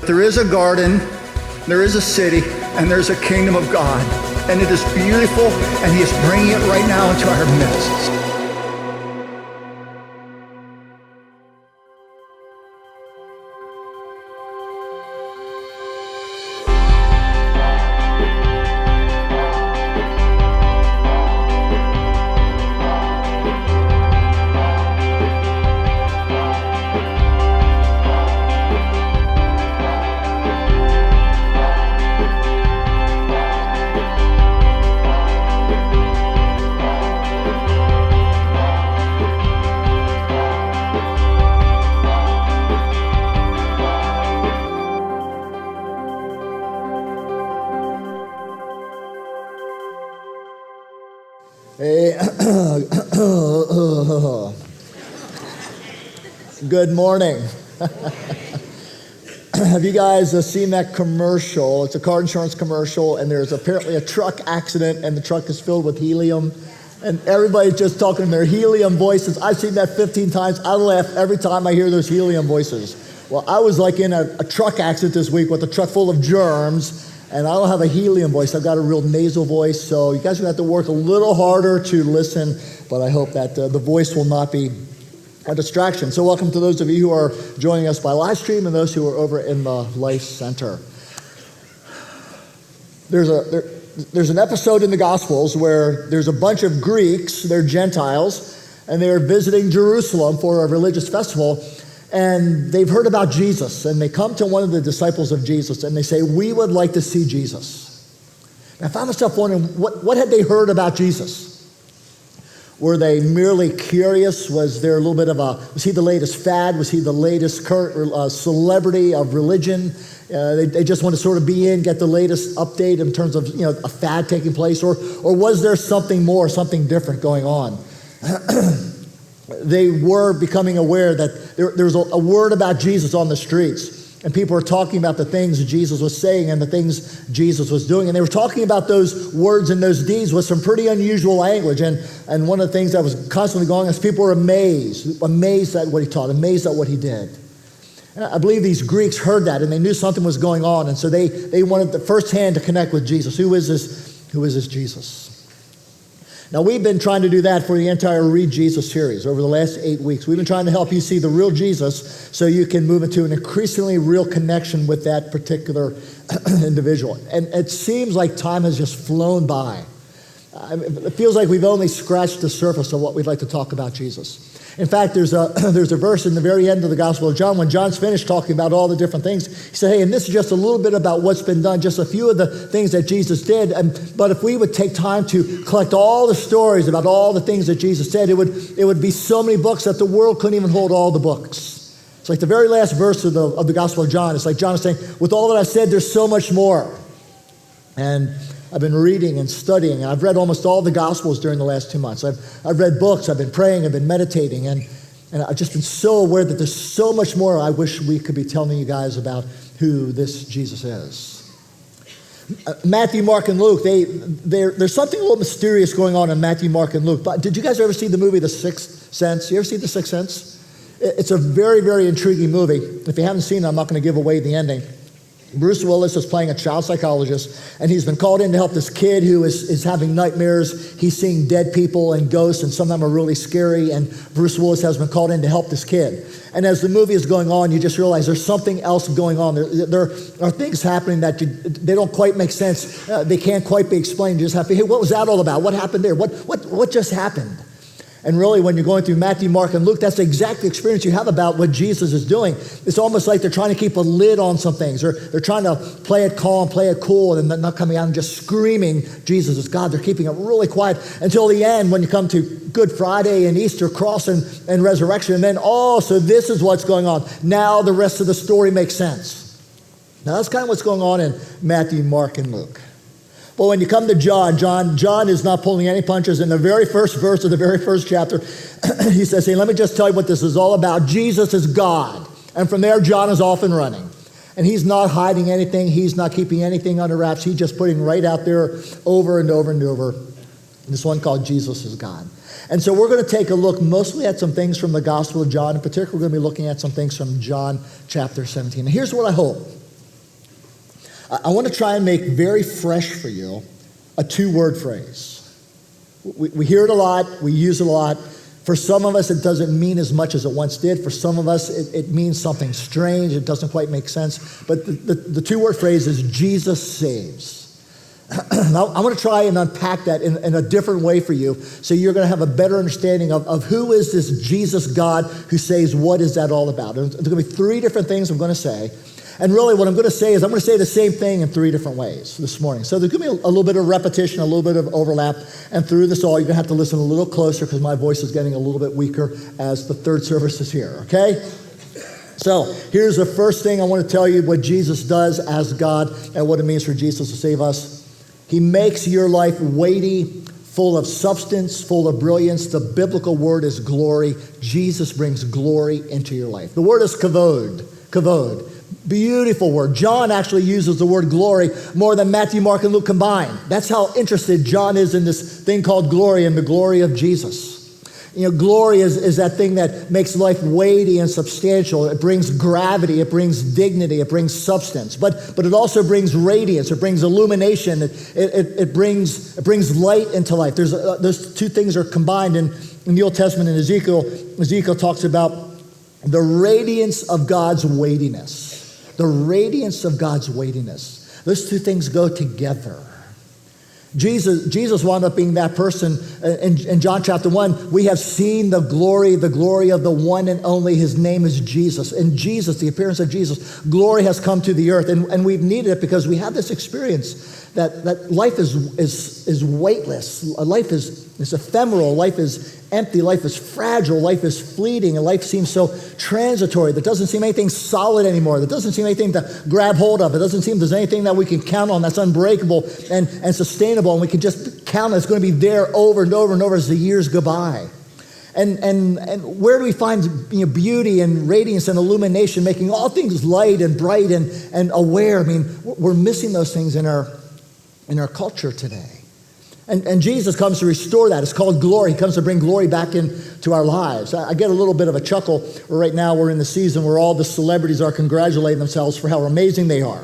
There is a garden, there is a city, and there's a kingdom of God. And it is beautiful, and he is bringing it right now into our midst. Good morning. Have you guys seen that commercial? It's a car insurance commercial, and there's apparently a truck accident, and the truck is filled with helium, and everybody's just talking in their helium voices. I've seen that 15 times. I laugh every time I hear those helium voices. Well, I was like in a truck accident this week with a truck full of germs, and I don't have a helium voice. I've got a real nasal voice, so you guys are going to have to work a little harder to listen, but I hope that the voice will not be a distraction. So welcome to those of you who are joining us by live stream and those who are over in the Life Center. There's an episode in the Gospels where there's a bunch of Greeks, they're Gentiles, and they're visiting Jerusalem for a religious festival, and they've heard about Jesus, and they come to one of the disciples of Jesus, and they say, "We would like to see Jesus." And I found myself wondering, what had they heard about Jesus? Were they merely curious? Was there a little bit of was he the latest fad? Was he the latest current celebrity of religion? They just want to sort of be in, get the latest update in terms of, a fad taking place, or was there something more, something different going on? They were becoming aware that there was a word about Jesus on the streets. And people were talking about the things Jesus was saying and the things Jesus was doing. And they were talking about those words and those deeds with some pretty unusual language. And one of the things that was constantly going on is people were amazed at what he taught, amazed at what he did. And I believe these Greeks heard that and they knew something was going on. And so they wanted the first hand to connect with Jesus. Who is this Jesus? Now, we've been trying to do that for the entire reJesus series over the last 8 weeks. We've been trying to help you see the real Jesus so you can move into an increasingly real connection with that particular individual. And it seems like time has just flown by. It feels like we've only scratched the surface of what we'd like to talk about Jesus. In fact, there's a verse in the very end of the Gospel of John when John's finished talking about all the different things. He said, hey, and this is just a little bit about what's been done, just a few of the things that Jesus did. But if we would take time to collect all the stories about all the things that Jesus said, it would be so many books that the world couldn't even hold all the books. It's like the very last verse of the Gospel of John. It's like John is saying, with all that I said, there's so much more. And I've been reading and studying, and I've read almost all the Gospels during the last 2 months. I've read books, I've been praying, I've been meditating, and I've just been so aware that there's so much more I wish we could be telling you guys about who this Jesus is. Matthew, Mark, and Luke, there's something a little mysterious going on in Matthew, Mark, and Luke. But did you guys ever see the movie The Sixth Sense? You ever see The Sixth Sense? It's a very, very intriguing movie. If you haven't seen it, I'm not going to give away the ending. Bruce Willis is playing a child psychologist, and he's been called in to help this kid who is having nightmares. He's seeing dead people and ghosts, and some of them are really scary, and Bruce Willis has been called in to help this kid. And as the movie is going on, you just realize there's something else going on. There are things happening that they don't quite make sense. They can't quite be explained. You just have to, hey, what was that all about? What happened there? What just happened? And really, when you're going through Matthew, Mark, and Luke, that's the exact experience you have about what Jesus is doing. It's almost like they're trying to keep a lid on some things. They're trying to play it calm, play it cool, and then not coming out and just screaming, Jesus is God. They're keeping it really quiet until the end when you come to Good Friday and Easter, cross and resurrection. And then, so this is what's going on. Now the rest of the story makes sense. Now that's kind of what's going on in Matthew, Mark, and Luke. But when you come to John is not pulling any punches. In the very first verse of the very first chapter, he says, hey, let me just tell you what this is all about. Jesus is God. And from there, John is off and running. And he's not hiding anything. He's not keeping anything under wraps. He's just putting right out there over and over and over this one called Jesus is God. And so we're going to take a look mostly at some things from the Gospel of John. In particular, we're going to be looking at some things from John chapter 17. And here's what I hope. I want to try and make very fresh for you a two-word phrase. We hear it a lot, we use it a lot. For some of us, it doesn't mean as much as it once did. For some of us, it means something strange. It doesn't quite make sense. But the two-word phrase is Jesus saves. Now, I want to try and unpack that in a different way for you, so you're going to have a better understanding of who is this Jesus God who saves. What is that all about? There's going to be three different things I'm going to say. And really what I'm going to say is I'm going to say the same thing in three different ways this morning. So there's going to be a little bit of repetition, a little bit of overlap. And through this all, you're going to have to listen a little closer because my voice is getting a little bit weaker as the third service is here, okay? So here's the first thing I want to tell you, what Jesus does as God and what it means for Jesus to save us. He makes your life weighty, full of substance, full of brilliance. The biblical word is glory. Jesus brings glory into your life. The word is kavod. Kavod. Beautiful word. John actually uses the word glory more than Matthew, Mark, and Luke combined. That's how interested John is in this thing called glory and the glory of Jesus. You know, glory is that thing that makes life weighty and substantial. It brings gravity, it brings dignity, it brings substance. But it also brings radiance, it brings illumination, it brings light into life. Those two things are combined in the Old Testament. In Ezekiel talks about the radiance of God's weightiness. The radiance of God's weightiness. Those two things go together. Jesus wound up being that person. In John chapter 1, we have seen the glory of the one and only. His name is Jesus. And Jesus, the appearance of Jesus, glory has come to the earth. And we've needed it because we have this experience that life is weightless. Life is ephemeral. Life is empty. Life is fragile. Life is fleeting. And life seems so transitory. There doesn't seem anything solid anymore. There doesn't seem anything to grab hold of. It doesn't seem there's anything that we can count on that's unbreakable and sustainable. And we can just count it's going to be there over and over and over as the years go by. And where do we find beauty and radiance and illumination, making all things light and bright and aware? I mean, we're missing those things in our culture today. And Jesus comes to restore that. It's called glory. He comes to bring glory back into our lives. I get a little bit of a chuckle. Right now we're in the season where all the celebrities are congratulating themselves for how amazing they are.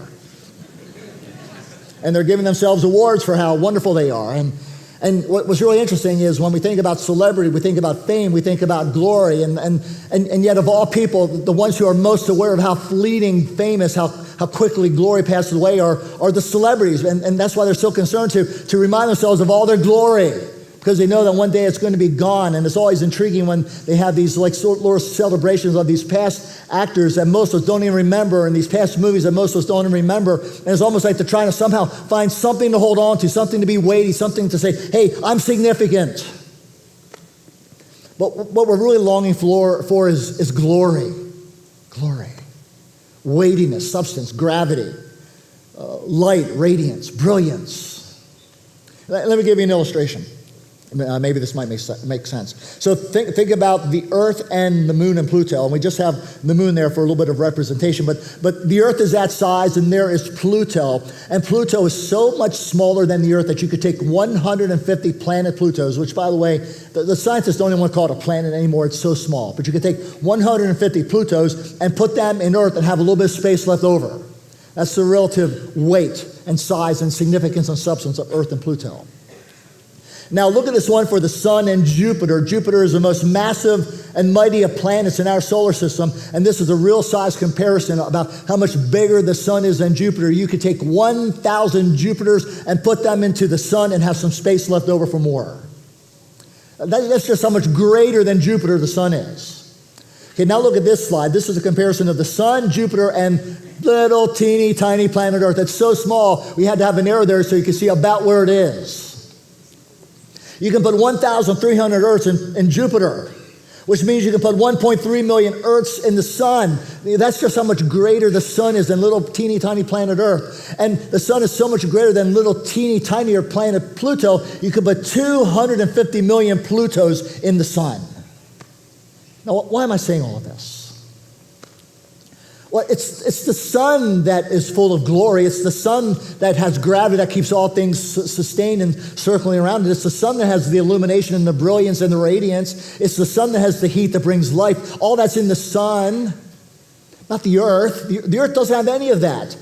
And they're giving themselves awards for how wonderful they are. And what's really interesting is when we think about celebrity, we think about fame, we think about glory, and yet of all people, the ones who are most aware of how fleeting fame is, how quickly glory passes away are the celebrities. And that's why they're so concerned to remind themselves of all their glory, because they know that one day it's going to be gone. And it's always intriguing when they have these little celebrations of these past actors that most of us don't even remember, and these past movies that most of us don't even remember. And it's almost like they're trying to somehow find something to hold on to, something to be weighty, something to say, hey, I'm significant. But what we're really longing for is glory. Glory. Weightiness, substance, gravity, light, radiance, brilliance. Let me give you an illustration. Maybe this might make sense. So think about the Earth and the Moon and Pluto. And we just have the Moon there for a little bit of representation. But the Earth is that size, and there is Pluto. And Pluto is so much smaller than the Earth that you could take 150 planet Plutos, which, by the way, the scientists don't even want to call it a planet anymore. It's so small. But you could take 150 Plutos and put them in Earth and have a little bit of space left over. That's the relative weight and size and significance and substance of Earth and Pluto. Now look at this one for the Sun and Jupiter. Jupiter is the most massive and mighty of planets in our solar system, and this is a real size comparison about how much bigger the Sun is than Jupiter. You could take 1,000 Jupiters and put them into the Sun and have some space left over for more. That's just how much greater than Jupiter the Sun is. Okay, now look at this slide. This is a comparison of the Sun, Jupiter, and little teeny tiny planet Earth. It's so small, we had to have an arrow there so you can see about where it is. You can put 1,300 Earths in Jupiter, which means you can put 1.3 million Earths in the Sun. That's just how much greater the Sun is than little teeny tiny planet Earth. And the Sun is so much greater than little teeny tinier planet Pluto, you could put 250 million Plutos in the Sun. Now, why am I saying all of this? Well, it's the Sun that is full of glory. It's the Sun that has gravity that keeps all things sustained and circling around it. It's the Sun that has the illumination and the brilliance and the radiance. It's the Sun that has the heat that brings life. All that's in the Sun, not the Earth. The Earth doesn't have any of that.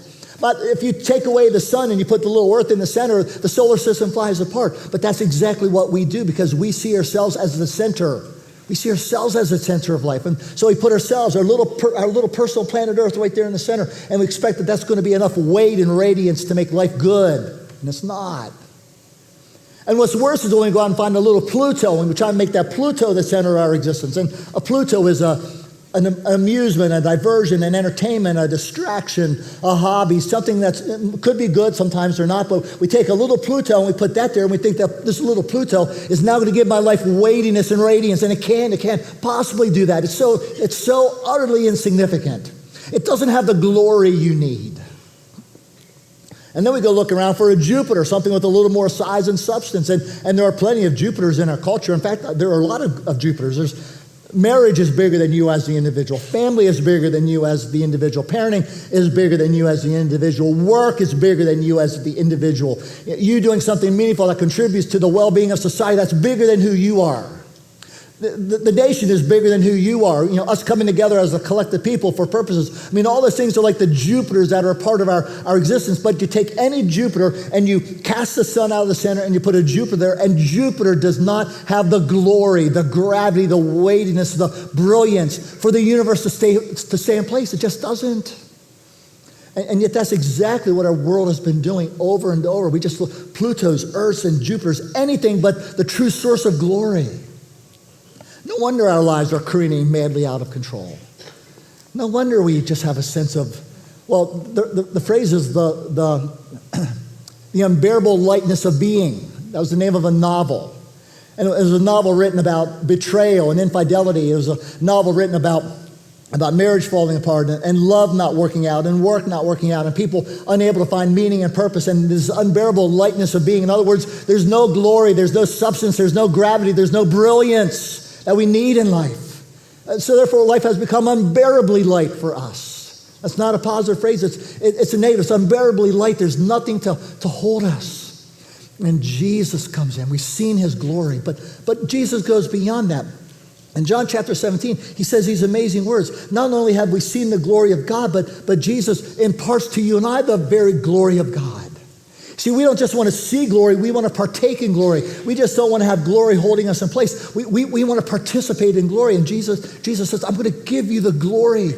But if you take away the sun and you put the little earth in the center, the solar system flies apart. But that's exactly what we do because we see ourselves as the center. We see ourselves as the center of life. And so we put ourselves, our little personal planet Earth right there in the center, and we expect that that's going to be enough weight and radiance to make life good. And it's not. And what's worse is when we go out and find a little Pluto, and we try to make that Pluto the center of our existence. And a Pluto is an amusement, a diversion, an entertainment, a distraction, a hobby, something that could be good, sometimes they're not, but we take a little Pluto and we put that there and we think that this little Pluto is now going to give my life weightiness and radiance, and it can't possibly do that. It's so utterly insignificant. It doesn't have the glory you need. And then we go look around for a Jupiter, something with a little more size and substance. And there are plenty of Jupiters in our culture. In fact, there are a lot of Jupiters. Marriage is bigger than you as the individual. Family is bigger than you as the individual. Parenting is bigger than you as the individual. Work is bigger than you as the individual. You doing something meaningful that contributes to the well-being of society, that's bigger than who you are. The nation is bigger than who you are. Us coming together as a collective people for purposes. All those things are like the Jupiters that are a part of our existence. But you take any Jupiter and you cast the sun out of the center and you put a Jupiter there, and Jupiter does not have the glory, the gravity, the weightiness, the brilliance for the universe to stay in place. It just doesn't. And yet that's exactly what our world has been doing over and over. We just look Plutos, Earths, and Jupiters, anything but the true source of glory. No wonder our lives are careening madly out of control. No wonder we just have a sense of, the phrase is the unbearable lightness of being. That was the name of a novel. And it was a novel written about betrayal and infidelity. It was a novel written about marriage falling apart and love not working out and work not working out and people unable to find meaning and purpose and this unbearable lightness of being. In other words, there's no glory, there's no substance, there's no gravity, there's no brilliance that we need in life. So therefore, life has become unbearably light for us. That's not a positive phrase. It's a negative. It's unbearably light. There's nothing to hold us. And Jesus comes in. We've seen his glory. But Jesus goes beyond that. In John chapter 17, he says these amazing words. Not only have we seen the glory of God, but Jesus imparts to you and I the very glory of God. See, we don't just want to see glory, we want to partake in glory. We just don't want to have glory holding us in place. We want to participate in glory. And Jesus says, I'm going to give you the glory.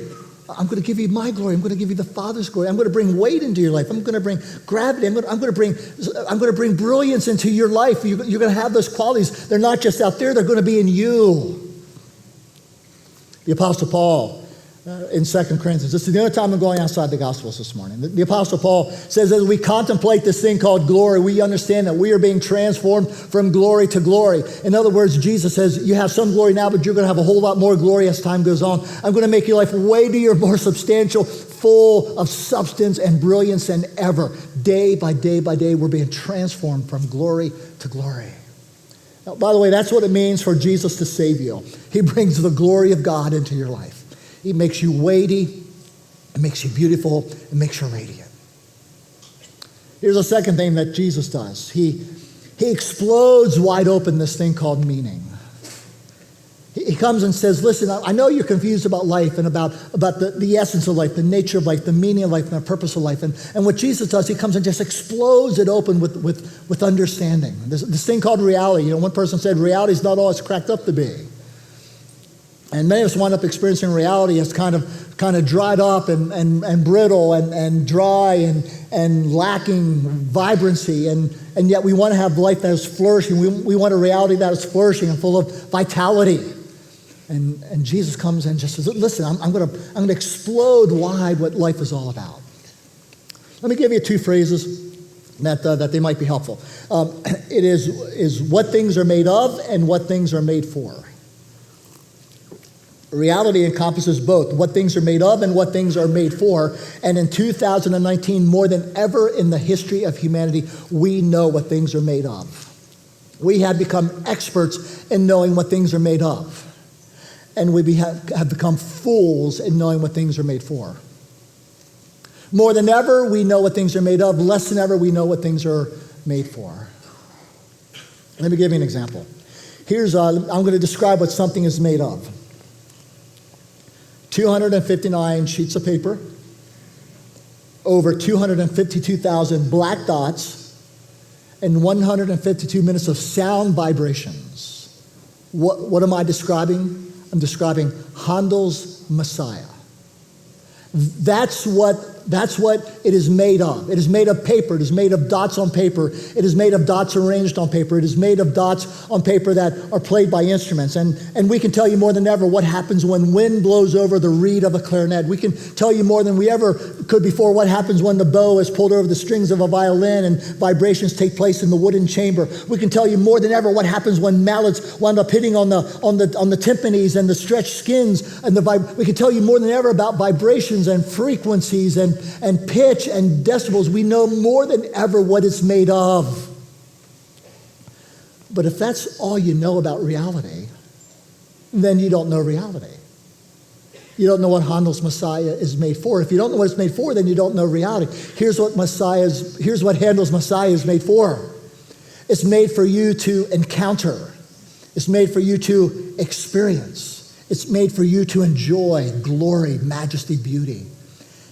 I'm going to give you my glory. I'm going to give you the Father's glory. I'm going to bring weight into your life. I'm going to bring gravity. I'm going to bring brilliance into your life. You're going to have those qualities. They're not just out there, they're going to be in you. The Apostle Paul, in 2 Corinthians. This is the only time I'm going outside the Gospels this morning. The Apostle Paul says, as we contemplate this thing called glory, we understand that we are being transformed from glory to glory. In other words, Jesus says, you have some glory now, but you're going to have a whole lot more glory as time goes on. I'm going to make your life weightier, more substantial, full of substance and brilliance than ever. Day by day by day, we're being transformed from glory to glory. Now, by the way, that's what it means for Jesus to save you. He brings the glory of God into your life. He makes you weighty, it makes you beautiful, it makes you radiant. Here's a second thing that Jesus does. He explodes wide open this thing called meaning. He comes and says, listen, I know you're confused about life and about the essence of life, the nature of life, the meaning of life, and the purpose of life. And what Jesus does, he comes and just explodes it open with understanding. This thing called reality. One person said, reality is not all it's cracked up to be. And many of us wind up experiencing reality as kind of dried up and brittle and dry and lacking vibrancy. And yet we want to have life that is flourishing. We want a reality that is flourishing and full of vitality. And Jesus comes and just says, listen, I'm going to explode wide what life is all about. Let me give you two phrases that they might be helpful. It is what things are made of and what things are made for. Reality encompasses both what things are made of and what things are made for. And in 2019, more than ever in the history of humanity, we know what things are made of. We have become experts in knowing what things are made of. And we have become fools in knowing what things are made for. More than ever, we know what things are made of. Less than ever, we know what things are made for. Let me give you an example. I'm going to describe what something is made of. 259 sheets of paper, over 252,000 black dots and 152 minutes of sound vibrations. What am I describing? I'm describing Handel's Messiah. That's what it is made of. It is made of paper. It is made of dots on paper. It is made of dots arranged on paper. It is made of dots on paper that are played by instruments. And we can tell you more than ever what happens when wind blows over the reed of a clarinet. We can tell you more than we ever could before what happens when the bow is pulled over the strings of a violin and vibrations take place in the wooden chamber. We can tell you more than ever what happens when mallets wind up hitting on the timpanis and the stretched skins. We can tell you more than ever about vibrations and frequencies and pitch and decibels. We know more than ever what it's made of. But if that's all you know about reality, then you don't know reality. You don't know what Handel's Messiah is made for. If you don't know what it's made for, then you don't know reality. Here's what Handel's Messiah is made for. It's made for you to encounter. It's made for you to experience. It's made for you to enjoy glory, majesty, beauty.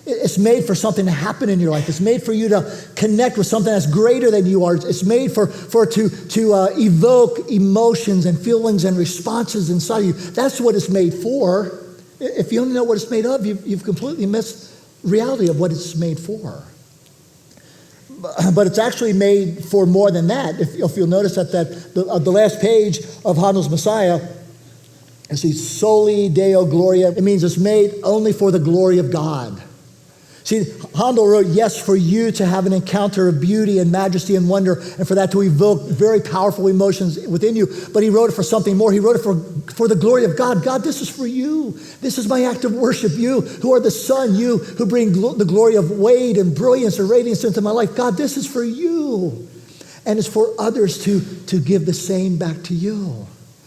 It's made for something to happen in your life. It's made for you to connect with something that's greater than you are. It's made to evoke emotions and feelings and responses inside of you. That's what it's made for. If you don't know what it's made of, you've completely missed reality of what it's made for. But it's actually made for more than that. If you'll notice that the last page of Handel's Messiah, you see Soli Deo Gloria. It means it's made only for the glory of God. See, Handel wrote, yes, for you to have an encounter of beauty and majesty and wonder, and for that to evoke very powerful emotions within you. But he wrote it for something more. He wrote it for the glory of God. God, this is for you. This is my act of worship. You who are the Son, you who bring the glory of weight and brilliance and radiance into my life. God, this is for you. And it's for others to give the same back to you.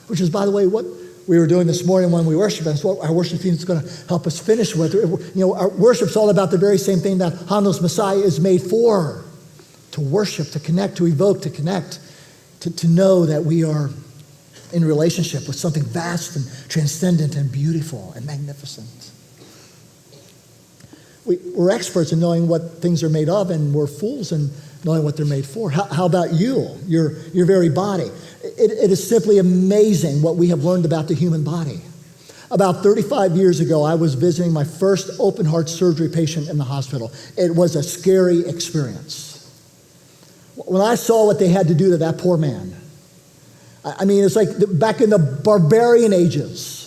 Which is, by the way, what we were doing this morning when we worship. That's what our worship team is going to help us finish with. Our worship's all about the very same thing that Handel's Messiah is made for. To worship, to connect, to evoke, to connect. To know that we are in relationship with something vast and transcendent and beautiful and magnificent. We're experts in knowing what things are made of, and we're fools in knowing what they're made for. How about you, your very body? It is simply amazing what we have learned about the human body. About 35 years ago, I was visiting my first open heart surgery patient in the hospital. It was a scary experience. When I saw what they had to do to that poor man, I mean, it's like back in the barbarian ages.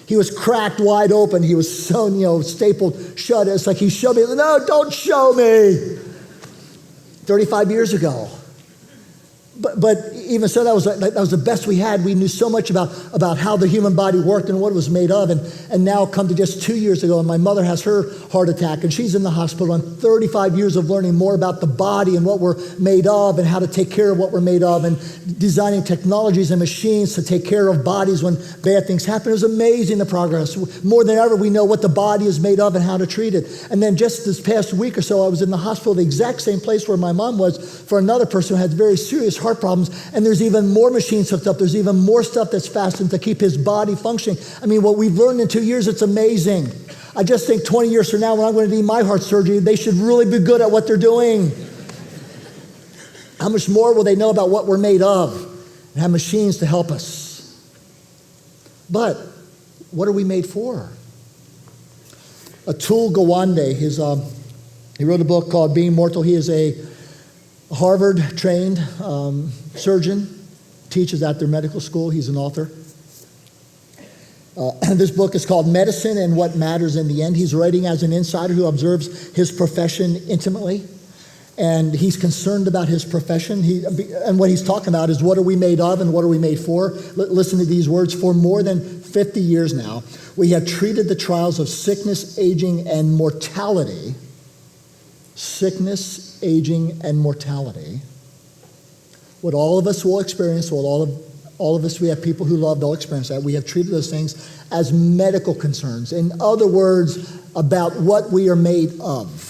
He was cracked wide open. He was sewn, stapled shut. It's like he showed me, no, don't show me. 35 years ago. But even so, that was the best we had. We knew so much about how the human body worked and what it was made of. And now come to just 2 years ago, and my mother has her heart attack, and she's in the hospital. And 35 years of learning more about the body and what we're made of and how to take care of what we're made of and designing technologies and machines to take care of bodies when bad things happen. It was amazing, the progress. More than ever, we know what the body is made of and how to treat it. And then just this past week or so, I was in the hospital, the exact same place where my mom was, for another person who had very serious heart problems, and there's even more machines hooked up. There's even more stuff that's fastened to keep his body functioning. I mean, what we've learned in 2 years, it's amazing. I just think 20 years from now, when I'm going to need my heart surgery, they should really be good at what they're doing. How much more will they know about what we're made of and have machines to help us? But what are we made for? Atul Gawande, he wrote a book called Being Mortal. He is a Harvard-trained surgeon, teaches at their medical school. He's an author. This book is called Medicine and What Matters in the End. He's writing as an insider who observes his profession intimately, and he's concerned about his profession. And what he's talking about is what are we made of and what are we made for? Listen to these words. For more than 50 years now, we have treated the trials of sickness, aging, and mortality. Sickness, aging, and mortality. What all of us will experience, what all of us, we have people who love, they'll experience that. We have treated those things as medical concerns. In other words, about what we are made of.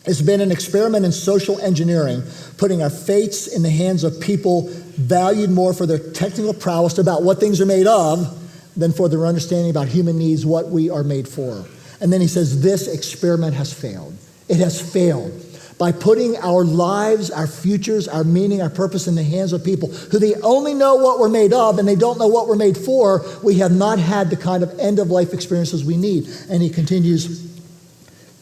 It's been an experiment in social engineering, putting our fates in the hands of people valued more for their technical prowess about what things are made of than for their understanding about human needs, what we are made for. And then he says, this experiment has failed. It has failed. By putting our lives, our futures, our meaning, our purpose in the hands of people who they only know what we're made of and they don't know what we're made for, we have not had the kind of end-of-life experiences we need. And he continues,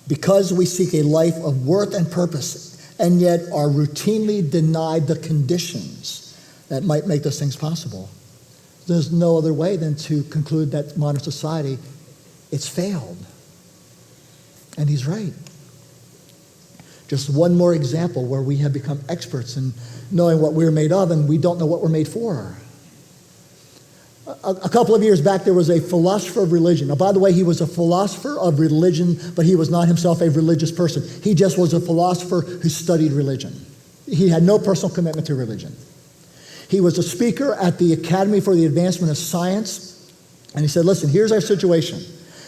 because we seek a life of worth and purpose and yet are routinely denied the conditions that might make those things possible, there's no other way than to conclude that modern society, it's failed. And he's right. Just one more example where we have become experts in knowing what we're made of and we don't know what we're made for. A couple of years back, there was a philosopher of religion. Now, by the way, he was a philosopher of religion, but he was not himself a religious person. He just was a philosopher who studied religion. He had no personal commitment to religion. He was a speaker at the Academy for the Advancement of Science, and he said, listen, here's our situation.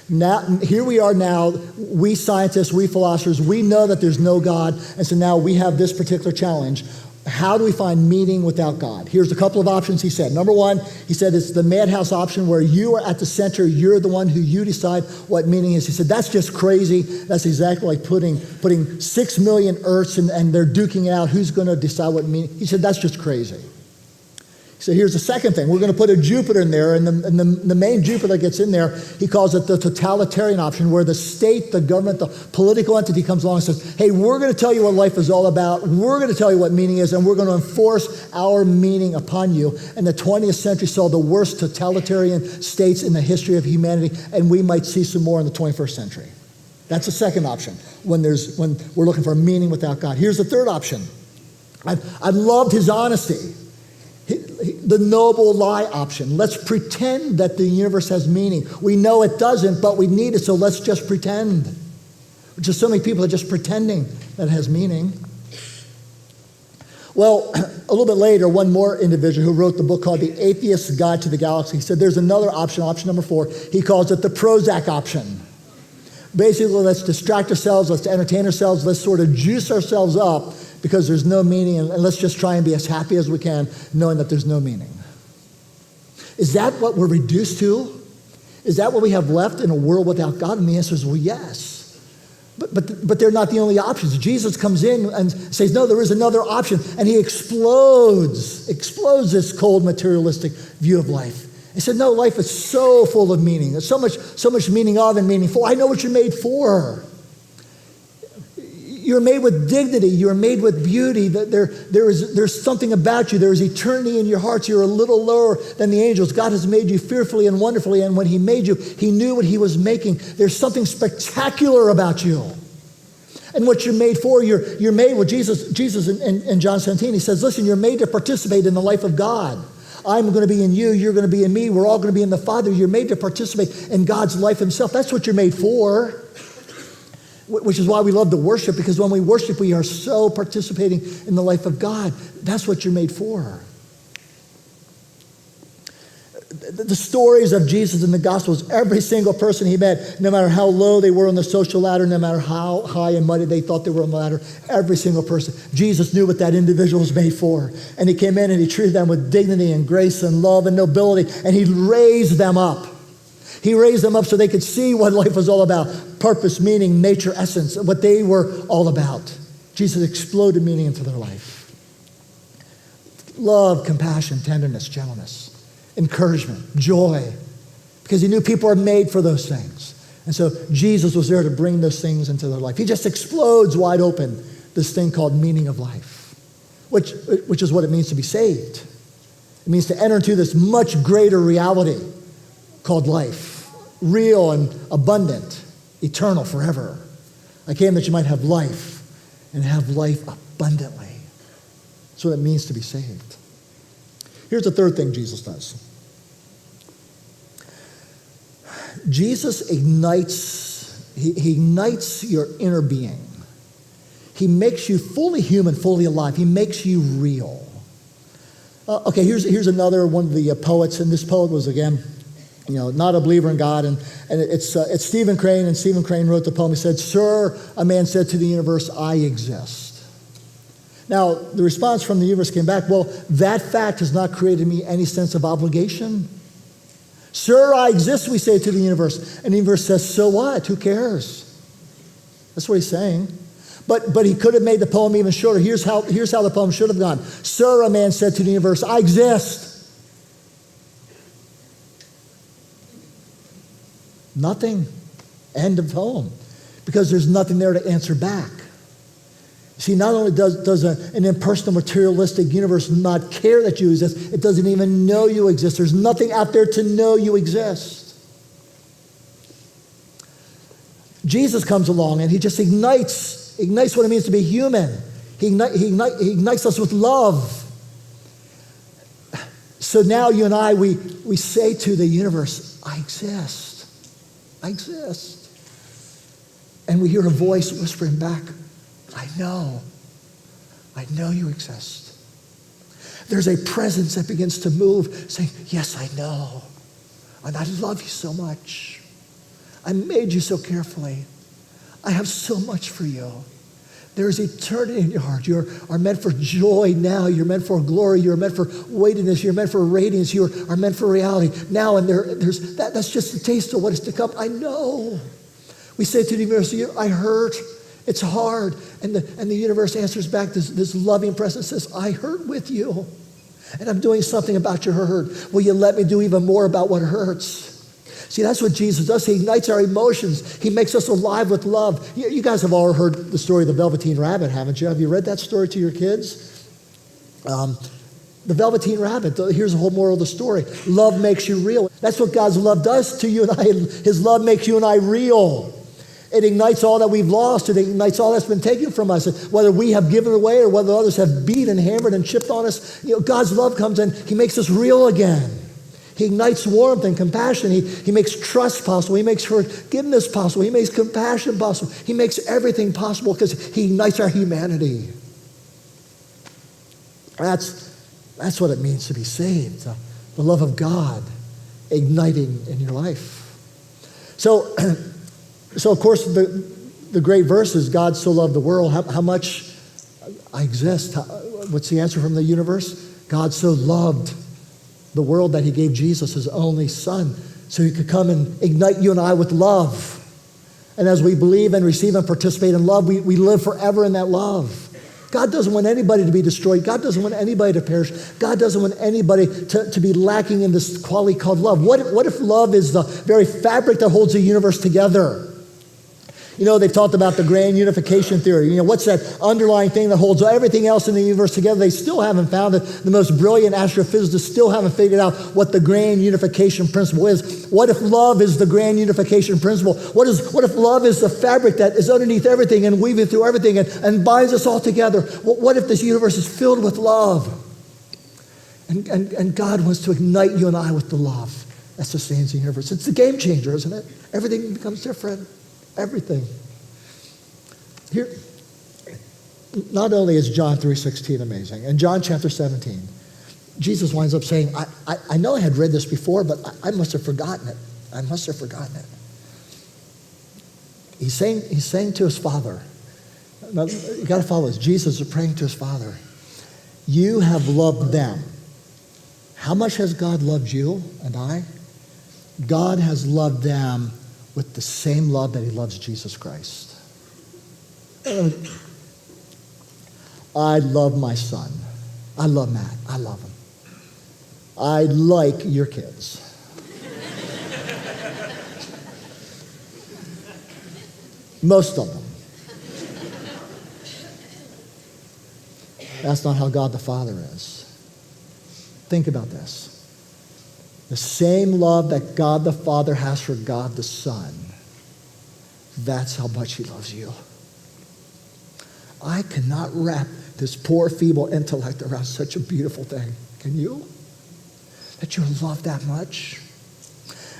Now, here we are now, we scientists, we philosophers, we know that there's no God, and so now we have this particular challenge. How do we find meaning without God? Here's a couple of options, he said. Number one, he said, it's the madhouse option where you are at the center, you're the one who you decide what meaning is. He said, that's just crazy. That's exactly like putting 6 million Earths and they're duking it out. Who's going to decide what meaning? He said, that's just crazy. So here's the second thing. We're going to put a Jupiter in there, and the main Jupiter that gets in there, he calls it the totalitarian option, where the state, the government, the political entity comes along and says, hey, we're going to tell you what life is all about, we're going to tell you what meaning is, and we're going to enforce our meaning upon you. And the 20th century saw the worst totalitarian states in the history of humanity, and we might see some more in the 21st century. That's the second option, when we're looking for meaning without God. Here's the third option. I loved his honesty. The noble lie option. Let's pretend that the universe has meaning. We know it doesn't, but we need it, so let's just pretend. Just so many people are just pretending that it has meaning. Well, a little bit later, one more individual who wrote the book called The Atheist's Guide to the Galaxy, he said there's another option, option number 4. He calls it the Prozac option. Basically, let's distract ourselves, let's entertain ourselves, let's sort of juice ourselves up because there's no meaning, and let's just try and be as happy as we can knowing that there's no meaning. Is that what we're reduced to? Is that what we have left in a world without God? And the answer is, well, yes. But they're not the only options. Jesus comes in and says, no, there is another option. And he explodes this cold materialistic view of life. He said, no, life is so full of meaning. There's so much meaning of and meaningful. I know what you're made for. You're made with dignity. You're made with beauty. There's something about you. There is eternity in your hearts. You're a little lower than the angels. God has made you fearfully and wonderfully. And when he made you, he knew what he was making. There's something spectacular about you. And what you're made for, you're made with Jesus in John 17. He says, listen, you're made to participate in the life of God. I'm going to be in you. You're going to be in me. We're all going to be in the Father. You're made to participate in God's life himself. That's what you're made for. Which is why we love to worship, because when we worship, we are so participating in the life of God. That's what you're made for. The stories of Jesus in the Gospels, every single person he met, no matter how low they were on the social ladder, no matter how high and muddy they thought they were on the ladder, every single person, Jesus knew what that individual was made for. And he came in and he treated them with dignity and grace and love and nobility, and he raised them up. He raised them up so they could see what life was all about. Purpose, meaning, nature, essence, what they were all about. Jesus exploded meaning into their life. Love, compassion, tenderness, gentleness, encouragement, joy. Because he knew people are made for those things. And so Jesus was there to bring those things into their life. He just explodes wide open this thing called meaning of life, which is what it means to be saved. It means to enter into this much greater reality called life. Real and abundant, eternal, forever. I came that you might have life and have life abundantly. That's what it means to be saved. Here's the third thing Jesus does. Jesus ignites your inner being. He makes you fully human, fully alive. He makes you real. Okay, here's another one of the poets, and this poet was, again, not a believer in God, and it's Stephen Crane, and Stephen Crane wrote the poem. He said, "Sir, a man said to the universe, I exist." Now, the response from the universe came back, well, that fact has not created me any sense of obligation. Sir, I exist, we say to the universe. And the universe says, so what? Who cares? That's what he's saying. But he could have made the poem even shorter. Here's how the poem should have gone. Sir, a man said to the universe, I exist. Nothing. End of poem. Because there's nothing there to answer back. See, not only does an impersonal, materialistic universe not care that you exist, it doesn't even know you exist. There's nothing out there to know you exist. Jesus comes along and he just ignites what it means to be human. He ignites us with love. So now you and I, we say to the universe, I exist. I exist. And we hear a voice whispering back, I know you exist. There's a presence that begins to move, saying, yes, I know. And I love you so much. I made you so carefully. I have so much for you. There is eternity in your heart. You are meant for joy now. You're meant for glory. You're meant for weightiness. You're meant for radiance. You are meant for reality. Now, and that's just a taste of what is to come. I know. We say to the universe, I hurt. It's hard. And the universe answers back this loving presence, says, I hurt with you. And I'm doing something about your hurt. Will you let me do even more about what hurts? See, that's what Jesus does. He ignites our emotions. He makes us alive with love. You guys have all heard the story of the Velveteen Rabbit, haven't you? Have you read that story to your kids? The Velveteen Rabbit, here's the whole moral of the story. Love makes you real. That's what God's love does to you and I. His love makes you and I real. It ignites all that we've lost. It ignites all that's been taken from us. Whether we have given away or whether others have beat and hammered and chipped on us, God's love comes in. He makes us real again. He ignites warmth and compassion. He makes trust possible. He makes forgiveness possible. He makes compassion possible. He makes everything possible because he ignites our humanity. That's what it means to be saved. The love of God igniting in your life. So of course, the great verse is God so loved the world. How much I exist? What's the answer from the universe? God so loved the world that he gave Jesus, his only son, so he could come and ignite you and I with love. And as we believe and receive and participate in love, we live forever in that love. God doesn't want anybody to be destroyed. God doesn't want anybody to perish. God doesn't want anybody to be lacking in this quality called love. What if love is the very fabric that holds the universe together? They've talked about the grand unification theory. What's that underlying thing that holds everything else in the universe together? They still haven't found it. The most brilliant astrophysicists still haven't figured out what the grand unification principle is. What if love is the grand unification principle? What if love is the fabric that is underneath everything and weaving through everything and binds us all together? What if this universe is filled with love? And God wants to ignite you and I with the love that sustains the universe. It's the game changer, isn't it? Everything becomes different. Everything. Here, not only is John 3:16 amazing, in John chapter 17, Jesus winds up saying, I know I had read this before, but I must have forgotten it. I must have forgotten it. He's saying to his Father, now, you got to follow this. Jesus is praying to his Father. You have loved them. How much has God loved you and I? God has loved them with the same love that he loves Jesus Christ. I love my son. I love Matt. I love him. I like your kids. Most of them. That's not how God the Father is. Think about this. The same love that God the Father has for God the Son, that's how much he loves you. I cannot wrap this poor, feeble intellect around such a beautiful thing. Can you? That you're loved that much?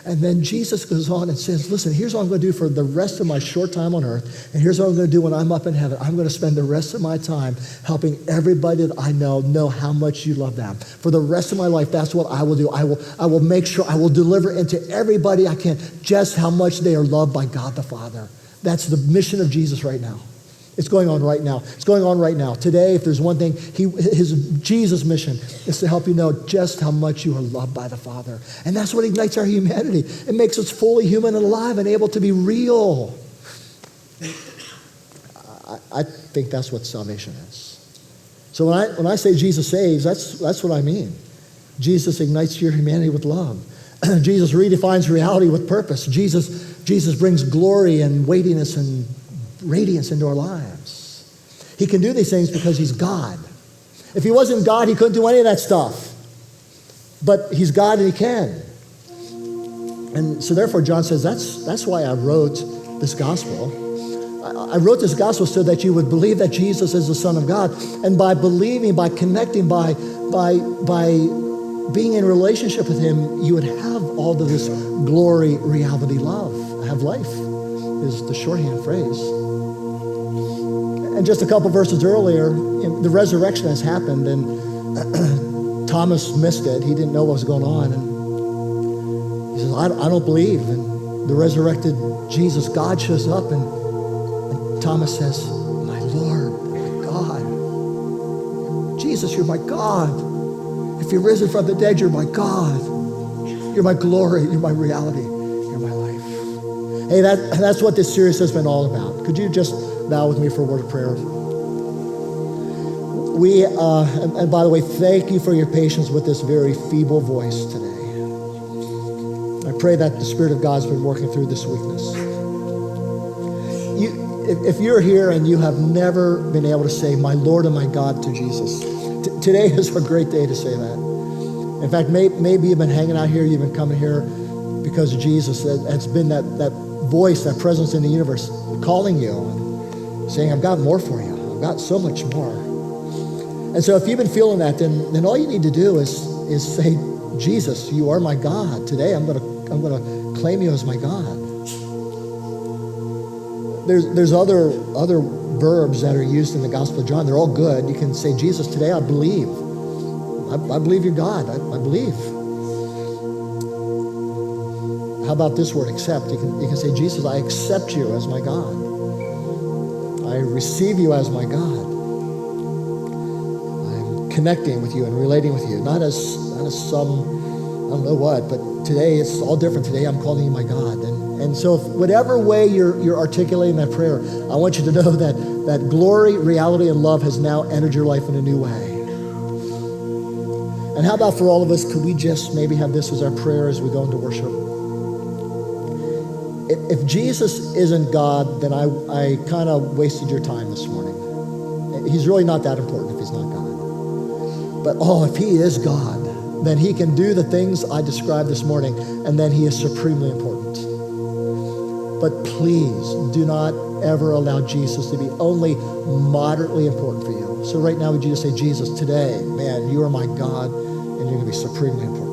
And then Jesus goes on and says, listen, here's what I'm going to do for the rest of my short time on earth, and here's what I'm going to do when I'm up in heaven. I'm going to spend the rest of my time helping everybody that I know how much you love them. For the rest of my life, that's what I will do. I will make sure I will deliver into everybody I can just how much they are loved by God the Father. That's the mission of Jesus right now. It's going on right now. It's going on right now. Today, if there's one thing, his Jesus' mission is to help you know just how much you are loved by the Father. And that's what ignites our humanity. It makes us fully human and alive and able to be real. I think that's what salvation is. So when I say Jesus saves, that's what I mean. Jesus ignites your humanity with love. Jesus redefines reality with purpose. Jesus brings glory and weightiness and radiance into our lives. He can do these things because he's God. If he wasn't God, he couldn't do any of that stuff. But he's God and he can. And so therefore, John says, that's why I wrote this gospel. I wrote this gospel so that you would believe that Jesus is the Son of God. And by believing, by connecting, by being in relationship with him, you would have all of this glory, reality, love. Have life is the shorthand phrase. And just a couple verses earlier, the resurrection has happened, and Thomas missed it. He didn't know what was going on. And he says, I don't believe. And the resurrected Jesus, God shows up, and Thomas says, my Lord, my God. Jesus, you're my God. If you're risen from the dead, you're my God. You're my glory. You're my reality. You're my life. Hey, that's what this series has been all about. Could you just bow with me for a word of prayer? And by the way, thank you for your patience with this very feeble voice today. I pray that the Spirit of God's been working through this weakness. If you're here and you have never been able to say, my Lord and my God to Jesus, today is a great day to say that. In fact, maybe you've been hanging out here, you've been coming here because of Jesus. That's been that voice, that presence in the universe calling you and saying, I've got more for you. I've got so much more. And so if you've been feeling that, then all you need to do is say, Jesus, you are my God. Today I'm gonna claim you as my God. There's other verbs that are used in the Gospel of John. They're all good. You can say, Jesus, today I believe. I believe you're God. I believe. How about this word, accept? You can say, Jesus, I accept you as my God. I receive you as my God. I'm connecting with you and relating with you, not as some, I don't know what, but today it's all different. Today I'm calling you my God. And so if whatever way you're articulating that prayer, I want you to know that glory, reality, and love has now entered your life in a new way. And how about for all of us, could we just maybe have this as our prayer as we go into worship? If Jesus isn't God, then I kind of wasted your time this morning. He's really not that important if he's not God. But if he is God, then he can do the things I described this morning, and then he is supremely important. But please do not ever allow Jesus to be only moderately important for you. So right now, would you just say, Jesus, today, man, you are my God, and you're going to be supremely important.